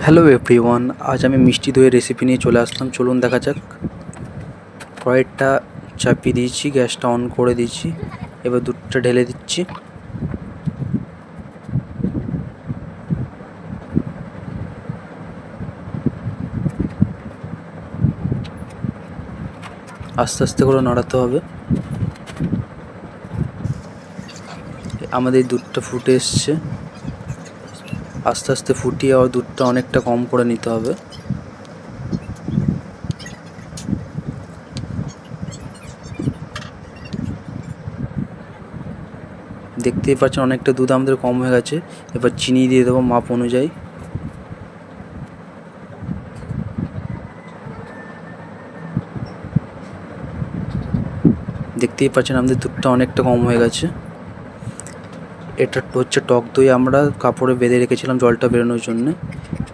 Hello everyone, আজ আমি মিষ্টি দইয়ের রেসিপি নিয়ে চলে আসলাম। চলুন দেখা যাক। কড়াইটা চাপিয়ে দিয়েছি, গ্যাসটা অন করে দিয়েছি। এবার দুধটা ঢেলে দিচ্ছি। আস্তে আস্তে করে নাড়াতে হবে। আমাদের দুধটা ফুটে এসছে। আস্তে আস্তে ফুটিয়ে আর দুধটা অনেকটা কম করে নিতে হবে। দেখতেই পাচ্ছেন অনেকটা দুধ আমাদের কম হয়ে গেছে। এবার চিনি দিয়ে দেবো মাপ অনুযায়ী। দেখতেই পাচ্ছেন আমাদের দুধটা অনেকটা কম হয়ে গেছে। এটা হচ্ছে টক দই, আমরা কাপড়ে বেঁধে রেখেছিলাম জলটা বেরোনোর জন্য।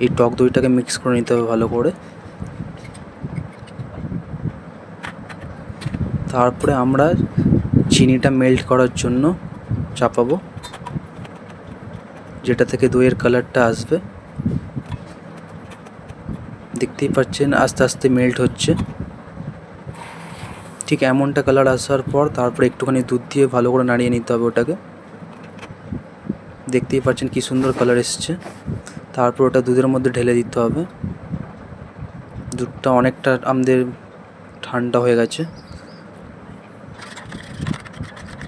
এই টক দইটাকে মিক্স করে নিতে হবে ভালো করে। তারপরে আমরা চিনিটা মেল্ট করার জন্য চাপাবো, যেটা থেকে দইয়ের কালারটা আসবে। দেখতেই পাচ্ছেন আস্তে আস্তে মেল্ট হচ্ছে। ঠিক এমনটা কালার আসার পর তারপরে একটুখানি দুধ দিয়ে ভালো করে নাড়িয়ে নিতে হবে ওটাকে। দেখতেই পাচ্ছেন কি সুন্দর কালার এসছে। তারপর ওটা দুধের মধ্যে ঢেলে দিতে হবে। দুধটা অনেকটা আমাদের ঠান্ডা হয়ে গেছে।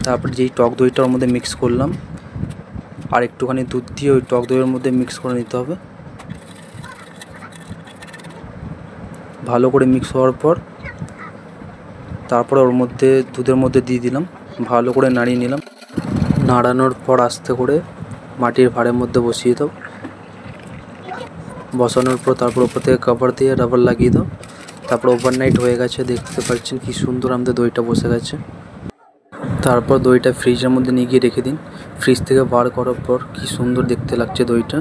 তারপর যেই টক দইটার মধ্যে মিক্স করলাম, আর একটুখানি দুধ দিয়ে ওই টক দইয়ের মধ্যে মিক্স করে নিতে হবে। ভালো করে মিক্স হওয়ার পর তারপর ওর মধ্যে দুধের মধ্যে দিয়ে দিলাম, ভালো করে নাড়িয়ে নিলাম। নাড়ানোর পর আস্তে করে মাটির ভাঁড়ের মধ্যে বসিয়ে দাও। বসানোর পর তারপর ওপর থেকে কভার দিয়ে রাবার লাগিয়ে দাও। তারপর ওভারনাইট হয়ে গেছে। দেখতে পাচ্ছেন কি সুন্দর আমাদের দইটা বসে গেছে। তারপর দইটা ফ্রিজের মধ্যে নিয়ে গিয়ে রেখে দিন। ফ্রিজ থেকে বার করার পর কি সুন্দর দেখতে লাগছে দইটা।